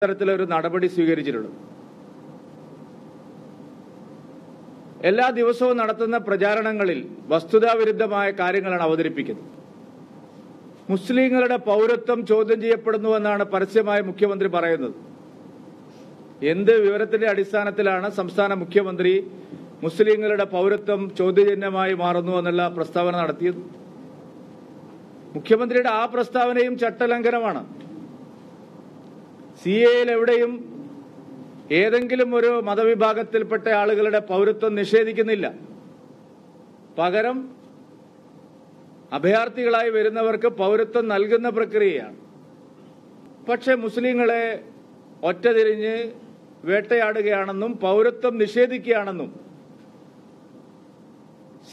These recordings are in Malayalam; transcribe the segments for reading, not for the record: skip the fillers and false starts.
തരത്തിലൊരു നടപടി സ്വീകരിച്ചിട്ടുണ്ട്. എല്ലാ ദിവസവും നടത്തുന്ന പ്രചാരണങ്ങളിൽ വസ്തുതാവിരുദ്ധമായ കാര്യങ്ങളാണ് അവതരിപ്പിക്കുന്നത്. മുസ്ലിങ്ങളുടെ പൗരത്വം ചോദ്യം ചെയ്യപ്പെടുന്നുവെന്നാണ് പരസ്യമായി മുഖ്യമന്ത്രി പറയുന്നത്. എന്ത് വിവരത്തിന്റെ അടിസ്ഥാനത്തിലാണ് സംസ്ഥാന മുഖ്യമന്ത്രി മുസ്ലിങ്ങളുടെ പൗരത്വം ചോദ്യചിഹ്നമായി മാറുന്നുവെന്നുള്ള പ്രസ്താവന നടത്തിയത്? മുഖ്യമന്ത്രിയുടെ ആ പ്രസ്താവനയും ചട്ടലംഘനമാണ്. CAA-യിൽ എവിടെയും ഏതെങ്കിലും ഒരു മതവിഭാഗത്തിൽപ്പെട്ട ആളുകളുടെ പൗരത്വം നിഷേധിക്കുന്നില്ല. പകരം അഭയാർത്ഥികളായി വരുന്നവർക്ക് പൗരത്വം നൽകുന്ന പ്രക്രിയയാണ്. പക്ഷേ മുസ്ലിങ്ങളെ ഒറ്റതിരിഞ്ഞ് വേട്ടയാടുകയാണെന്നും പൗരത്വം നിഷേധിക്കുകയാണെന്നും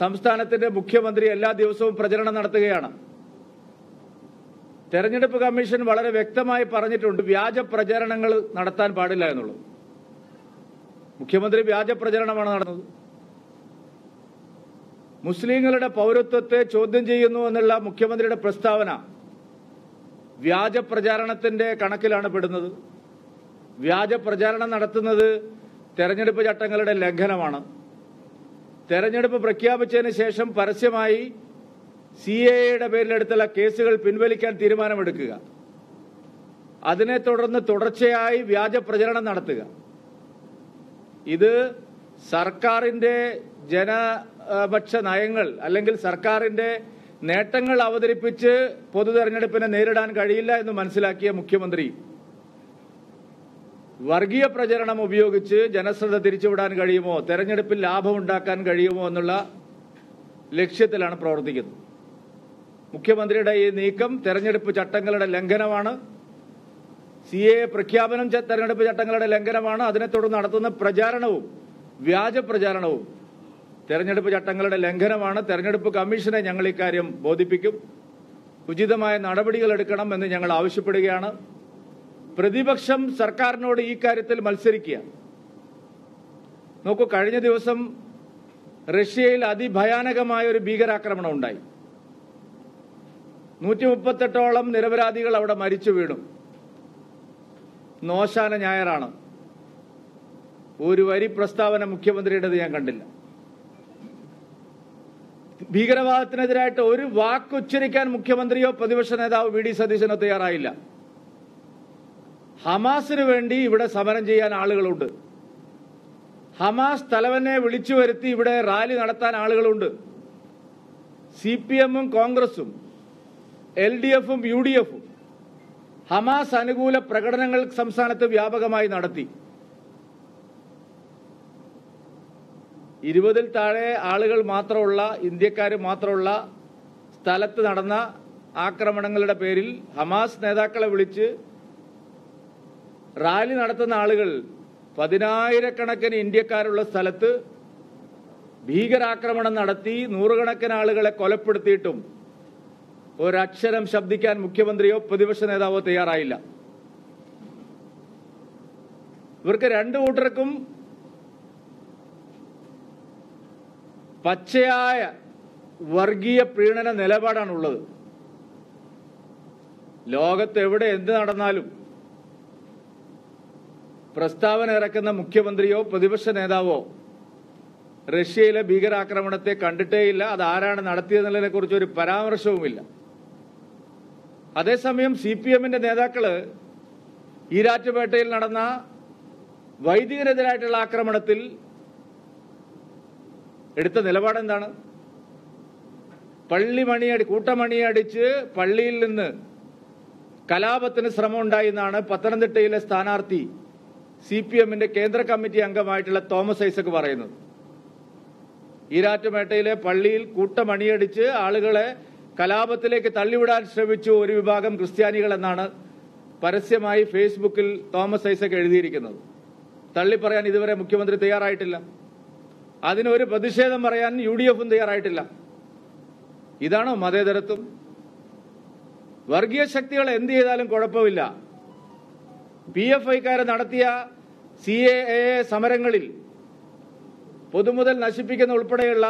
സംസ്ഥാനത്തിന്റെ മുഖ്യമന്ത്രി എല്ലാ ദിവസവും പ്രചരണം നടത്തുകയാണ്. തെരഞ്ഞെടുപ്പ് കമ്മീഷൻ വളരെ വ്യക്തമായി പറഞ്ഞിട്ടുണ്ട്, വ്യാജ പ്രചരണങ്ങൾ നടത്താൻ പാടില്ല എന്നുള്ളത്. മുഖ്യമന്ത്രി വ്യാജ പ്രചരണമാണ് നടന്നത്. മുസ്ലിങ്ങളുടെ പൗരത്വത്തെ ചോദ്യം ചെയ്യുന്നു എന്നുള്ള മുഖ്യമന്ത്രിയുടെ പ്രസ്താവന വ്യാജ പ്രചാരണത്തിന്റെ കണക്കിലാണ് പെടുന്നത്. വ്യാജ പ്രചാരണം നടത്തുന്നത് തെരഞ്ഞെടുപ്പ് ചട്ടങ്ങളുടെ ലംഘനമാണ്. തെരഞ്ഞെടുപ്പ് പ്രഖ്യാപിച്ചതിന് ശേഷം പരസ്യമായി CAA-യുടെ പേരിലെടുത്തുള്ള കേസുകൾ പിൻവലിക്കാൻ തീരുമാനമെടുക്കുക, അതിനെ തുടർന്ന് തുടർച്ചയായി വ്യാജ പ്രചരണം നടത്തുക, ഇത് സർക്കാരിന്റെ ജനപക്ഷ നയങ്ങൾ അല്ലെങ്കിൽ സർക്കാരിന്റെ നേട്ടങ്ങൾ അവതരിപ്പിച്ച് പൊതു തെരഞ്ഞെടുപ്പിനെ നേരിടാൻ കഴിയില്ല എന്ന് മനസ്സിലാക്കിയ മുഖ്യമന്ത്രി വർഗീയ പ്രചരണം ഉപയോഗിച്ച് ജനശ്രദ്ധ തിരിച്ചുവിടാൻ കഴിയുമോ, തെരഞ്ഞെടുപ്പിൽ ലാഭമുണ്ടാക്കാൻ കഴിയുമോ എന്നുള്ള ലക്ഷ്യത്തിലാണ് പ്രവർത്തിക്കുന്നത്. മുഖ്യമന്ത്രിയുടെ ഈ നീക്കം തെരഞ്ഞെടുപ്പ് ചട്ടങ്ങളുടെ ലംഘനമാണ്. CAA പ്രഖ്യാപനം തെരഞ്ഞെടുപ്പ് ചട്ടങ്ങളുടെ ലംഘനമാണ്. അതിനെ തുടർന്ന് നടത്തുന്ന പ്രചാരണവും വ്യാജ പ്രചാരണവും തെരഞ്ഞെടുപ്പ് ചട്ടങ്ങളുടെ ലംഘനമാണ്. തെരഞ്ഞെടുപ്പ് കമ്മീഷനെ ഞങ്ങൾ ഇക്കാര്യം ബോധിപ്പിക്കും. ഉചിതമായ നടപടികൾ എടുക്കണം എന്ന് ഞങ്ങൾ ആവശ്യപ്പെടുകയാണ്. പ്രതിപക്ഷം സർക്കാരിനോട് ഈ കാര്യത്തിൽ മത്സരിക്കുക. നോക്കൂ, കഴിഞ്ഞ ദിവസം റഷ്യയിൽ അതിഭയാനകമായ ഒരു ഭീകരാക്രമണം ഉണ്ടായി. 138ഓളം നിരപരാധികൾ അവിടെ മരിച്ചു വീണു. നോശാന ഞായറാണ്. ഒരു വരി പ്രസ്താവന മുഖ്യമന്ത്രിയുടേത് ഞാൻ കണ്ടില്ല. ഭീകരവാദത്തിനെതിരായിട്ട് ഒരു വാക്കുച്ചരിക്കാൻ മുഖ്യമന്ത്രിയോ പ്രതിപക്ഷ നേതാവ് VD സതീശനോ തയ്യാറായില്ല. ഹമാസിന് വേണ്ടി ഇവിടെ സമരം ചെയ്യാൻ ആളുകളുണ്ട്. ഹമാസ് തലവനെ വിളിച്ചു വരുത്തി ഇവിടെ റാലി നടത്താൻ ആളുകളുണ്ട്. CPM-ഉം കോൺഗ്രസും LDF-ഉം UDF-ഉം ഹമാസ് അനുകൂല പ്രകടനങ്ങൾ സംസ്ഥാനത്ത് വ്യാപകമായി നടത്തി. 20-ൽ താഴെ ആളുകൾ മാത്രമുള്ള, ഇന്ത്യക്കാർ മാത്രമുള്ള സ്ഥലത്ത് നടന്ന ആക്രമണങ്ങളുടെ പേരിൽ ഹമാസ് നേതാക്കളെ വിളിച്ച് റാലി നടത്തുന്ന ആളുകൾ 10,000-കണക്കിന് ഇന്ത്യക്കാരുള്ള സ്ഥലത്ത് ഭീകരാക്രമണം നടത്തി നൂറുകണക്കിന് ആളുകളെ കൊലപ്പെടുത്തിയിട്ടും ഒരക്ഷരം ശബ്ദിക്കാൻ മുഖ്യമന്ത്രിയോ പ്രതിപക്ഷ നേതാവോ തയ്യാറായില്ല. ഇവർക്ക് രണ്ടു കൂട്ടർക്കും പച്ചയായ വർഗീയ പ്രീണന നിലപാടാണുള്ളത്. ലോകത്ത് എവിടെ എന്ത് നടന്നാലും പ്രസ്താവന ഇറക്കുന്ന മുഖ്യമന്ത്രിയോ പ്രതിപക്ഷ നേതാവോ റഷ്യയിലെ ഭീകരാക്രമണത്തെ കണ്ടിട്ടേയില്ല. അത് ആരാണ് നടത്തിയതെന്നുള്ളതിനെ കുറിച്ച് ഒരു പരാമർശവുമില്ല. അതേസമയം CPM-ന്റെ നേതാക്കള് ഈരാറ്റുപേട്ടയിൽ നടന്ന വൈദികരെതിരായിട്ടുള്ള ആക്രമണത്തിൽ എടുത്ത നിലപാടെന്താണ്? കൂട്ടമണിയടിച്ച് പള്ളിയിൽ നിന്ന് കലാപത്തിന് ശ്രമം ഉണ്ടായി എന്നാണ് പത്തനംതിട്ടയിലെ സ്ഥാനാർത്ഥി CPM-ന്റെ കേന്ദ്ര കമ്മിറ്റി അംഗമായിട്ടുള്ള തോമസ് ഐസക് പറയുന്നത്. ഈരാറ്റുപേട്ടയിലെ പള്ളിയിൽ കൂട്ടമണിയടിച്ച് ആളുകളെ കലാപത്തിലേക്ക് തള്ളിവിടാൻ ശ്രമിച്ചു ഒരു വിഭാഗം ക്രിസ്ത്യാനികൾ എന്നാണ് പരസ്യമായി ഫേസ്ബുക്കിൽ തോമസ് ഐസക് എഴുതിയിരിക്കുന്നത്. തള്ളിപ്പറയാൻ ഇതുവരെ മുഖ്യമന്ത്രി തയ്യാറായിട്ടില്ല. അതിനൊരു പ്രതിഷേധം പറയാൻ UDF-ഉം തയ്യാറായിട്ടില്ല. ഇതാണോ മതേതരത്വം? വർഗീയ ശക്തികൾ എന്ത് ചെയ്താലും കുഴപ്പമില്ല. PFI-ക്കാരെ നടത്തിയ CAA സമരങ്ങളിൽ പൊതുമുതൽ നശിപ്പിക്കുന്ന ഉൾപ്പെടെയുള്ള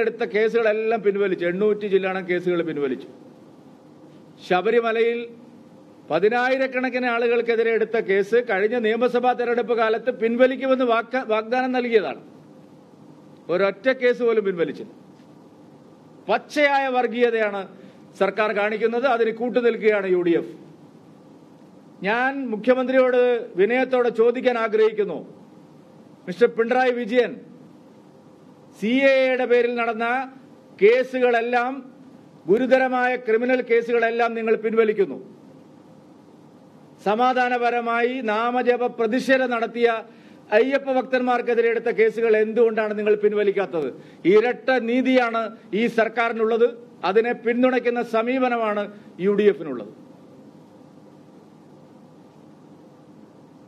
എടുത്ത കേസുകളെല്ലാം പിൻവലിച്ചു. 800 ചില്ലാനം കേസുകൾ പിൻവലിച്ചു. ശബരിമലയിൽ പതിനായിരക്കണക്കിന് ആളുകൾക്കെതിരെ എടുത്ത കേസ് കഴിഞ്ഞ നിയമസഭാ തെരഞ്ഞെടുപ്പ് കാലത്ത് പിൻവലിക്കുമെന്ന് വാഗ്ദാനം നൽകിയതാണ്. ഒരൊറ്റ കേസ് പോലും പിൻവലിച്ചില്ല. പച്ചയായ വർഗീയതയാണ് സർക്കാർ കാണിക്കുന്നത്. അതിന് കൂട്ടുനിൽക്കുകയാണ് UDF. ഞാൻ മുഖ്യമന്ത്രിയോട് വിനയത്തോടെ ചോദിക്കാൻ ആഗ്രഹിക്കുന്നു, മിസ്റ്റർ പിണറായി വിജയൻ, CAA പേരിൽ നടന്ന കേസുകളെല്ലാം, ഗുരുതരമായ ക്രിമിനൽ കേസുകളെല്ലാം നിങ്ങൾ പിൻവലിക്കുന്നു. സമാധാനപരമായി നാമജപ പ്രതിഷേധം നടത്തിയ അയ്യപ്പ ഭക്തന്മാർക്കെതിരെ എടുത്ത കേസുകൾ എന്തുകൊണ്ടാണ് നിങ്ങൾ പിൻവലിക്കാത്തത്? ഇരട്ട നീതിയാണ് ഈ സർക്കാരിനുള്ളത്. അതിനെ പിന്തുണയ്ക്കുന്ന സമീപനമാണ് UDFനുള്ളത്.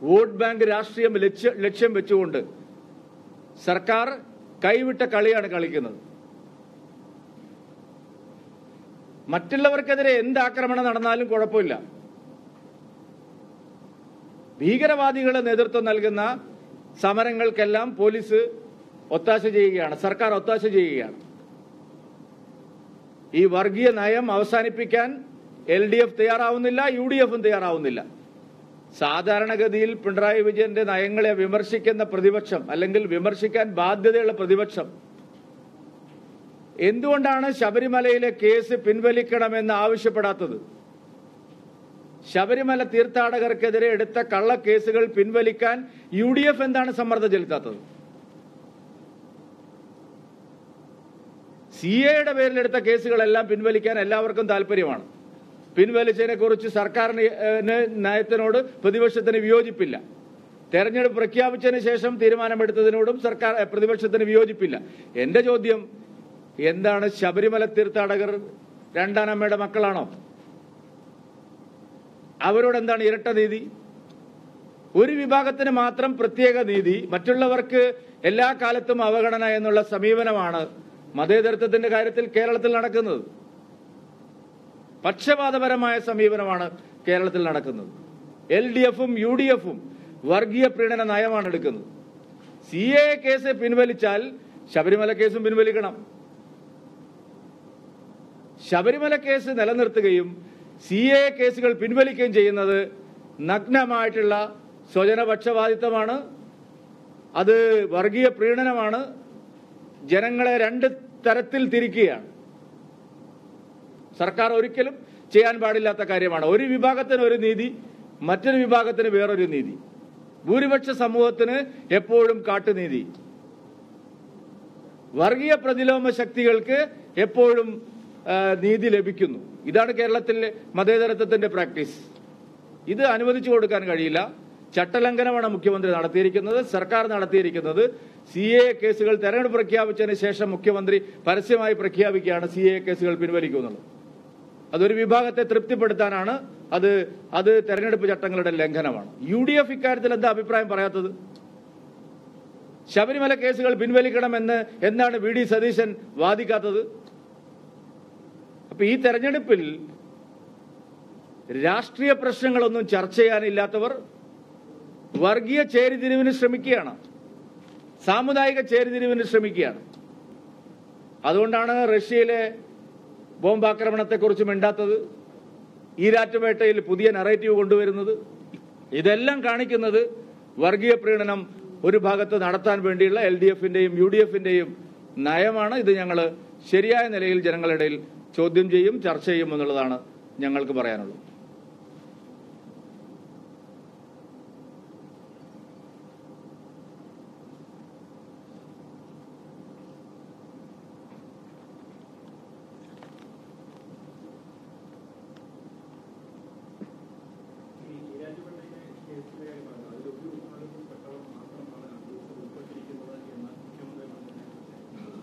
വോട്ട് ബാങ്ക് രാഷ്ട്രീയം ലക്ഷ്യം വെച്ചുകൊണ്ട് സർക്കാർ കൈവിട്ട കളിയാണ് കളിക്കുന്നത്. മറ്റുള്ളവർക്കെതിരെ എന്ത് ആക്രമണം നടന്നാലും കുഴപ്പമില്ല. ഭീകരവാദികളെ നേതൃത്വം നൽകുന്ന സമരങ്ങൾക്കെല്ലാം പോലീസ് ഒത്താശ ചെയ്യുകയാണ്, സർക്കാർ ഒത്താശ ചെയ്യുകയാണ്. ഈ വർഗീയ നയം അവസാനിപ്പിക്കാൻ LDF തയ്യാറാവുന്നില്ല, UDFും തയ്യാറാവുന്നില്ല. സാധാരണഗതിയിൽ പിണറായി വിജയന്റെ നയങ്ങളെ വിമർശിക്കുന്ന പ്രതിപക്ഷം, അല്ലെങ്കിൽ വിമർശിക്കാൻ ബാധ്യതയുള്ള പ്രതിപക്ഷം, എന്തുകൊണ്ടാണ് ശബരിമലയിലെ കേസ് പിൻവലിക്കണമെന്ന് ആവശ്യപ്പെടാത്തത്? ശബരിമല തീർത്ഥാടകർക്കെതിരെ എടുത്ത കള്ളക്കേസുകൾ പിൻവലിക്കാൻ UDF എന്താണ് സമ്മർദ്ദം ചെലുത്താത്തത്? CAA പേരിലെടുത്ത കേസുകളെല്ലാം പിൻവലിക്കാൻ എല്ലാവർക്കും താല്പര്യമാണ്. പിൻവലിച്ചതിനെ കുറിച്ച് സർക്കാരിന് നയത്തിനോട് പ്രതിപക്ഷത്തിന് വിയോജിപ്പില്ല. തെരഞ്ഞെടുപ്പ് പ്രഖ്യാപിച്ചതിന് ശേഷം തീരുമാനമെടുത്തതിനോടും പ്രതിപക്ഷത്തിന് വിയോജിപ്പില്ല. എന്റെ ചോദ്യം, എന്താണ് ശബരിമല തീർത്ഥാടകർ രണ്ടാനമ്മയുടെ മക്കളാണോ? അവരോട് എന്താണ് ഇരട്ട നീതി? ഒരു വിഭാഗത്തിന് മാത്രം പ്രത്യേക നീതി, മറ്റുള്ളവർക്ക് എല്ലാ കാലത്തും അവഗണന എന്നുള്ള സമീപനമാണ് മതേതരത്വത്തിന്റെ കാര്യത്തിൽ കേരളത്തിൽ നടക്കുന്നത്. പക്ഷപാതപരമായ സമീപനമാണ് കേരളത്തിൽ നടക്കുന്നത്. LDFും UDFും വർഗീയ പ്രീണന നയമാണ് എടുക്കുന്നത്. CAA കേസ് പിൻവലിച്ചാൽ ശബരിമല കേസും പിൻവലിക്കണം. ശബരിമല കേസ് നിലനിർത്തുകയും CAA കേസുകൾ പിൻവലിക്കുകയും ചെയ്യുന്നത് നഗ്നമായിട്ടുള്ള സ്വജനപക്ഷപാതിത്വമാണ്. അത് വർഗീയ പ്രീണനമാണ്. ജനങ്ങളെ രണ്ട് തരത്തിൽ തിരിക്കുകയാണ്. സർക്കാർ ഒരിക്കലും ചെയ്യാൻ പാടില്ലാത്ത കാര്യമാണ്. ഒരു വിഭാഗത്തിന് ഒരു നീതി, മറ്റൊരു വിഭാഗത്തിന് വേറൊരു നീതി. ഭൂരിപക്ഷ സമൂഹത്തിന് എപ്പോഴും കാട്ടുനീതി. വർഗീയ പ്രതിലോമ ശക്തികൾക്ക് എപ്പോഴും നീതി ലഭിക്കുന്നു. ഇതാണ് കേരളത്തിലെ മതേതരത്വത്തിന്റെ പ്രാക്ടീസ്. ഇത് അനുവദിച്ചു കൊടുക്കാൻ കഴിയില്ല. ചട്ടലംഘനമാണ് മുഖ്യമന്ത്രി നടത്തിയിരിക്കുന്നത്, സർക്കാർ നടത്തിയിരിക്കുന്നത്. CAA കേസുകൾ തെരഞ്ഞെടുപ്പ് പ്രഖ്യാപിച്ചതിന് ശേഷം മുഖ്യമന്ത്രി പരസ്യമായി പ്രഖ്യാപിക്കുകയാണ് CAA കേസുകൾ പിൻവലിക്കുമെന്നുള്ളത്. അതൊരു വിഭാഗത്തെ തൃപ്തിപ്പെടുത്താനാണ്. അത് തെരഞ്ഞെടുപ്പ് ചട്ടങ്ങളുടെ ലംഘനമാണ്. UDF ഇക്കാര്യത്തിൽ എന്താ അഭിപ്രായം പറയാത്തത്? ശബരിമല കേസുകൾ പിൻവലിക്കണമെന്ന് എന്താണ് VD സതീശൻ വാദിക്കാത്തത്? അപ്പൊ ഈ തെരഞ്ഞെടുപ്പിൽ രാഷ്ട്രീയ പ്രശ്നങ്ങളൊന്നും ചർച്ച ചെയ്യാനില്ലാത്തവർ വർഗീയ ചേരിതിരിവിന് ശ്രമിക്കുകയാണ്, സാമുദായിക ചേരിതിരിവിന് ശ്രമിക്കുകയാണ്. അതുകൊണ്ടാണ് റഷ്യയിലെ ബോംബാക്രമണത്തെക്കുറിച്ച് മിണ്ടാത്തത്, ഈരാറ്റുപേട്ടയിൽ പുതിയ നറേറ്റീവ് കൊണ്ടുവരുന്നത്. ഇതെല്ലാം കാണിക്കുന്നത് വർഗീയ പ്രീണനം ഒരു ഭാഗത്ത് നടത്താൻ വേണ്ടിയുള്ള LDFന്റെയും UDFന്റെയും നയമാണ്. ഇത് ഞങ്ങൾ ശരിയായ നിലയിൽ ജനങ്ങളുടെ ഇടയിൽ ചോദ്യം ചെയ്യും, ചർച്ച ചെയ്യും എന്നുള്ളതാണ് ഞങ്ങൾക്ക് പറയാനുള്ളത്.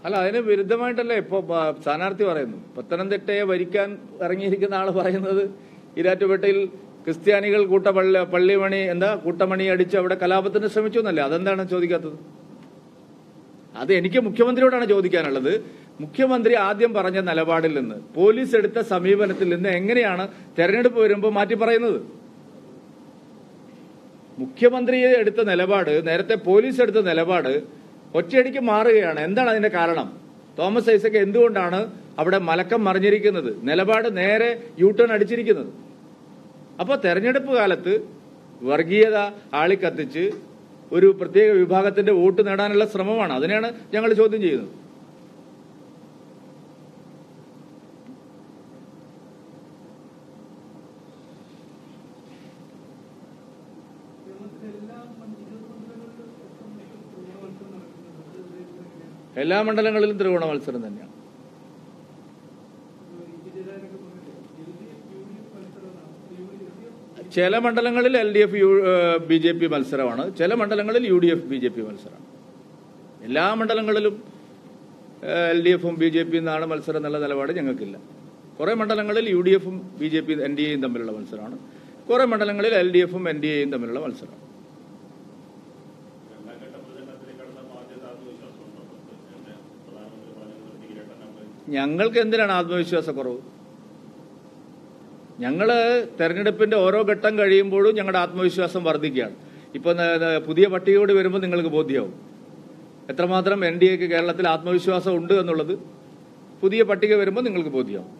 അല്ല, അതിന് വിരുദ്ധമായിട്ടല്ലേ ഇപ്പോൾ സ്ഥാനാർത്ഥി പറയുന്നു. പത്തനംതിട്ടയെ ഭരിക്കാൻ ഇറങ്ങിയിരിക്കുന്ന ആൾ പറയുന്നത് ഈരാറ്റുപേട്ടയിൽ ക്രിസ്ത്യാനികൾ കൂട്ടമണി അടിച്ച് അവിടെ കലാപത്തിന് ശ്രമിച്ചു എന്നല്ലേ. അതെന്താണ് ചോദിക്കാത്തത്? അത് എനിക്ക് മുഖ്യമന്ത്രിയോടാണ് ചോദിക്കാനുള്ളത്. മുഖ്യമന്ത്രി ആദ്യം പറഞ്ഞ നിലപാടിൽ നിന്ന്, പോലീസ് എടുത്ത സമീപനത്തിൽ നിന്ന് എങ്ങനെയാണ് തെരഞ്ഞെടുപ്പ് വരുമ്പോൾ മാറ്റി പറയുന്നത്? മുഖ്യമന്ത്രി എടുത്ത നിലപാട്, നേരത്തെ പോലീസ് എടുത്ത നിലപാട് ഒറ്റയടിക്ക് മാറുകയാണ്. എന്താണ് അതിന്റെ കാരണം? തോമസ് ഐസക് എന്തുകൊണ്ടാണ് അവിടെ മലക്കം മറിഞ്ഞിരിക്കുന്നത്? നിലപാട് നേരെ യു ടേൺ അടിച്ചിരിക്കുന്നത്. അപ്പോൾ തെരഞ്ഞെടുപ്പ് കാലത്ത് വർഗീയത ആളിക്കത്തിച്ച് ഒരു പ്രത്യേക വിഭാഗത്തിന്റെ വോട്ട് നേടാനുള്ള ശ്രമമാണ്. അതിനെയാണ് ഞങ്ങൾ ചോദ്യം ചെയ്യുന്നത്. എല്ലാ മണ്ഡലങ്ങളിലും ത്രികോണ മത്സരം തന്നെയാണ്. ചില മണ്ഡലങ്ങളിൽ LDF BJP മത്സരമാണ്, ചില മണ്ഡലങ്ങളിൽ UDF BJP മത്സരമാണ്. എല്ലാ മണ്ഡലങ്ങളിലും LDFും BJP എന്നാണ് മത്സരം എന്നുള്ള നിലപാട് ഞങ്ങൾക്കില്ല. കുറേ മണ്ഡലങ്ങളിൽ UDFും BJP NDAയും തമ്മിലുള്ള മത്സരമാണ്, കുറേ മണ്ഡലങ്ങളിൽ LDFും NDAയും തമ്മിലുള്ള മത്സരമാണ്. ഞങ്ങൾക്ക് എന്തിനാണ് ആത്മവിശ്വാസക്കുറവ്? ഞങ്ങൾ തെരഞ്ഞെടുപ്പിന്റെ ഓരോ ഘട്ടം കഴിയുമ്പോഴും ഞങ്ങളുടെ ആത്മവിശ്വാസം വർദ്ധിക്കുകയാണ്. ഇപ്പൊ പുതിയ പട്ടികയോട് വരുമ്പോൾ നിങ്ങൾക്ക് ബോധ്യമാവും എത്രമാത്രം NDAക്ക് കേരളത്തിൽ ആത്മവിശ്വാസം ഉണ്ട് എന്നുള്ളത്. പുതിയ പട്ടിക വരുമ്പോൾ നിങ്ങൾക്ക് ബോധ്യമാവും.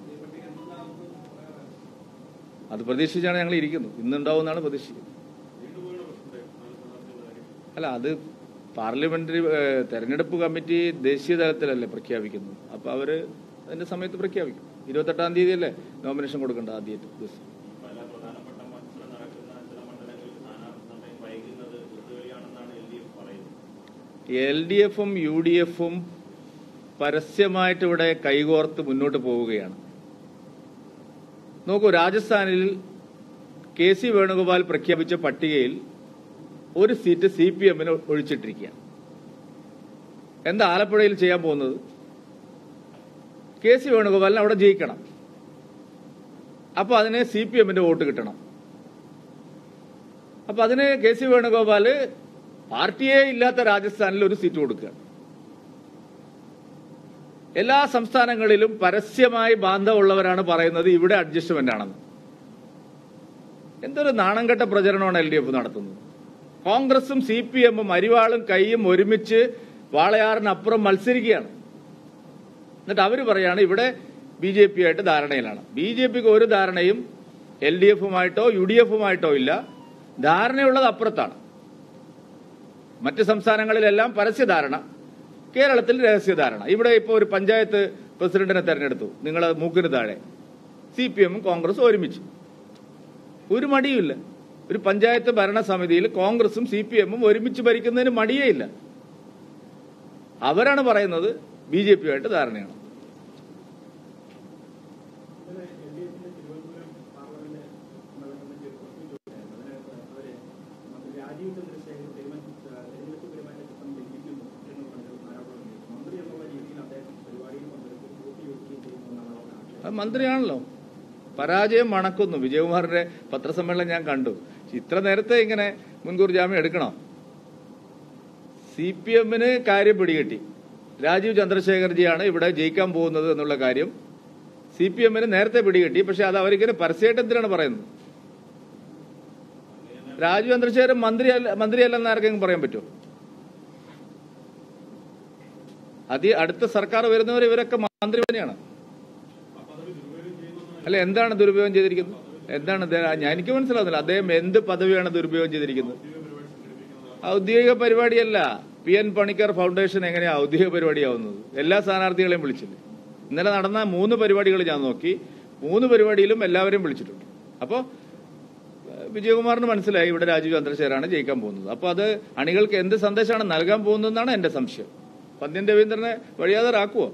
അത് പ്രതീക്ഷിച്ചാണ് ഞങ്ങൾ ഇരിക്കുന്നത്. ഇന്നുണ്ടാവുമെന്നാണ് പ്രതീക്ഷിക്കുന്നത്. അല്ല, അത് പാർലമെന്ററി തെരഞ്ഞെടുപ്പ് കമ്മിറ്റി ദേശീയ തലത്തിലല്ലേ പ്രഖ്യാപിക്കുന്നത്. അപ്പോൾ അവര് അതിന്റെ സമയത്ത് പ്രഖ്യാപിക്കും. 28-ാം തീയതിയല്ലേ നോമിനേഷൻ കൊടുക്കേണ്ട ആദ്യ ദിവസം. LDFും UDFും പരസ്യമായിട്ട് ഇവിടെ കൈകോർത്ത് മുന്നോട്ട് പോവുകയാണ്. നോക്കൂ, രാജസ്ഥാനിൽ KC വേണുഗോപാൽ പ്രഖ്യാപിച്ച പട്ടികയിൽ ഒരു സീറ്റ് CPMന് ഒഴിച്ചിട്ടിരിക്കുകയാണ്. എന്താ ആലപ്പുഴയിൽ ചെയ്യാൻ പോകുന്നത്? KC വേണുഗോപാലിന് അവിടെ ജയിക്കണം. അപ്പോൾ അതിന് CPMന്റെ വോട്ട് കിട്ടണം. അപ്പോൾ അതിന് KC വേണുഗോപാൽ പാർട്ടിയേ ഇല്ലാത്ത രാജസ്ഥാനിൽ ഒരു സീറ്റ് കൊടുക്കുകയാണ്. എല്ലാ സംസ്ഥാനങ്ങളിലും പരസ്യമായി ബാന്ധവമുള്ളവരാണ് പറയുന്നത് ഇവിടെ അഡ്ജസ്റ്റ്മെന്റ് ആണെന്ന്. എന്തൊരു നാണംകെട്ട പ്രചരണമാണ് LDF നടത്തുന്നത്. കോൺഗ്രസും CPMും അരിവാളും കൈയും ഒരുമിച്ച് വാളയാറിനപ്പുറം മത്സരിക്കുകയാണ്. എന്നിട്ട് അവർ പറയാണ് ഇവിടെ BJP ആയിട്ട് ധാരണയിലാണ്. BJPക്ക് ഒരു ധാരണയും LDFുമായിട്ടോ UDFുമായിട്ടോ ഇല്ല. ധാരണയുള്ളത് അപ്പുറത്താണ്. മറ്റ് സംസ്ഥാനങ്ങളിലെല്ലാം പരസ്യധാരണ, കേരളത്തിൽ രഹസ്യധാരണ. ഇവിടെ ഇപ്പോൾ ഒരു പഞ്ചായത്ത് പ്രസിഡന്റിനെ തെരഞ്ഞെടുത്തു, നിങ്ങളെ മൂക്കിന് താഴെ. CPMും കോൺഗ്രസും ഒരുമിച്ച്, ഒരു മടിയുമില്ല. ഒരു പഞ്ചായത്ത് ഭരണസമിതിയിൽ കോൺഗ്രസും CPMും ഒരുമിച്ച് ഭരിക്കുന്നതിന് മടിയേ ഇല്ല. അവരാണ് പറയുന്നത് BJPയുമായിട്ട് ധാരണയാണ്. മന്ത്രിയാണല്ലോ, പരാജയം മണക്കുന്നു. വിജയകുമാറിന്റെ പത്രസമ്മേളനം ഞാൻ കണ്ടു. ഇത്ര നേരത്തെ ഇങ്ങനെ മുൻകൂർ ജാമ്യം എടുക്കണോ? CPMന് കാര്യം പിടികിട്ടി. രാജീവ് ചന്ദ്രശേഖർജിയാണ് ഇവിടെ ജയിക്കാൻ പോകുന്നത് എന്നുള്ള കാര്യം CPMന് നേരത്തെ പിടികിട്ടി. പക്ഷെ അത് അവരിങ്ങനെ പരസ്യമായിട്ട് എന്തിനാണ് പറയുന്നത്? രാജീവ് ചന്ദ്രശേഖരൻ മന്ത്രിയല്ലെന്ന് ആർക്കെങ്കിലും പറയാൻ പറ്റുമോ? അടുത്ത സർക്കാർ വരുന്നവർ ഇവരൊക്കെ മന്ത്രി തന്നെയാണ്. അല്ല, എന്താണ് ദുരുപയോഗം ചെയ്തിരിക്കുന്നത്? എന്താണ് എനിക്ക് മനസ്സിലാവുന്നില്ല. അദ്ദേഹം എന്ത് പദവിയാണ് ദുരുപയോഗം ചെയ്തിരിക്കുന്നത്? ഔദ്യോഗിക പരിപാടിയല്ല. PN പണിക്കർ ഫൗണ്ടേഷൻ എങ്ങനെയാ ഔദ്യോഗിക പരിപാടിയാവുന്നത്? എല്ലാ സ്ഥാനാർത്ഥികളെയും വിളിച്ചില്ലേ? ഇന്നലെ നടന്ന 3 പരിപാടികൾ ഞാൻ നോക്കി. 3 പരിപാടിയിലും എല്ലാവരെയും വിളിച്ചിട്ടുണ്ട്. അപ്പോൾ വിജയകുമാറിന് മനസ്സിലായി ഇവിടെ രാജീവ് ചന്ദ്രശേഖരാണ് ജയിക്കാൻ പോകുന്നത്. അപ്പോൾ അത് അണികൾക്ക് എന്ത് സന്ദേശമാണ് നൽകാൻ പോകുന്നതെന്നാണ് എന്റെ സംശയം. പന്ന്യൻ രവീന്ദ്രനെ വഴിയാതരാക്കുവോ?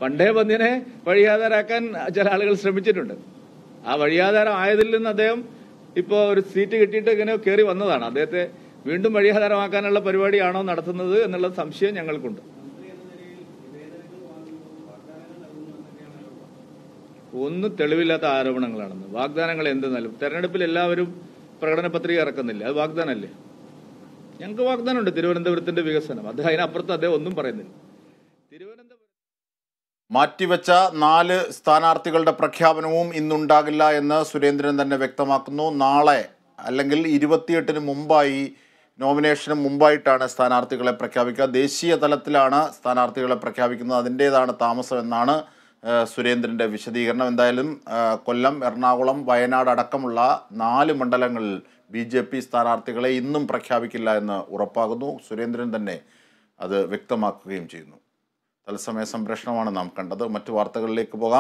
പണ്ടേ പന്ന്യനെ വഴിയാധാരാക്കാൻ ചില ആളുകൾ ശ്രമിച്ചിട്ടുണ്ട്. ആ വഴിയാധാരം ആയതിൽ നിന്ന് അദ്ദേഹം ഇപ്പോൾ ഒരു സീറ്റ് കിട്ടിയിട്ട് ഇങ്ങനെ കയറി വന്നതാണ്. അദ്ദേഹത്തെ വീണ്ടും വഴിയാധാരമാക്കാനുള്ള പരിപാടിയാണോ നടത്തുന്നത് എന്നുള്ള സംശയം ഞങ്ങൾക്കുണ്ട്. ഒന്നും തെളിവില്ലാത്ത ആരോപണങ്ങളാണെന്ന്. വാഗ്ദാനങ്ങൾ എന്ത് നൽകും? തെരഞ്ഞെടുപ്പിൽ എല്ലാവരും പ്രകടന പത്രിക ഇറക്കുന്നില്ല, അത് വാഗ്ദാനമല്ലേ? ഞങ്ങൾക്ക് വാഗ്ദാനമുണ്ട് തിരുവനന്തപുരത്തിന്റെ വികസനം. അദ്ദേഹം അതിനപ്പുറത്ത് അദ്ദേഹം ഒന്നും പറയുന്നില്ല. മാറ്റിവെച്ച 4 സ്ഥാനാർത്ഥികളുടെ പ്രഖ്യാപനവും ഇന്നുണ്ടാകില്ല എന്ന് സുരേന്ദ്രൻ തന്നെ വ്യക്തമാക്കുന്നു. നാളെ അല്ലെങ്കിൽ 28-ന് മുമ്പായി, നോമിനേഷന് മുമ്പായിട്ടാണ് സ്ഥാനാർത്ഥികളെ പ്രഖ്യാപിക്കുക. ദേശീയ തലത്തിലാണ് സ്ഥാനാർത്ഥികളെ പ്രഖ്യാപിക്കുന്നത്. അതിൻ്റേതാണ് താമസം എന്നാണ് സുരേന്ദ്രൻ്റെ വിശദീകരണം. എന്തായാലും കൊല്ലം, എറണാകുളം, വയനാട് അടക്കമുള്ള 4 മണ്ഡലങ്ങളിൽ BJP സ്ഥാനാർത്ഥികളെ ഇന്നും പ്രഖ്യാപിക്കില്ല എന്ന് ഉറപ്പാകുന്നു. സുരേന്ദ്രൻ തന്നെ അത് വ്യക്തമാക്കുകയും ചെയ്യുന്നു. തത്സമയ സംപ്രേഷണമാണ് നാം കണ്ടത്. മറ്റു വാർത്തകളിലേക്ക് പോകാം.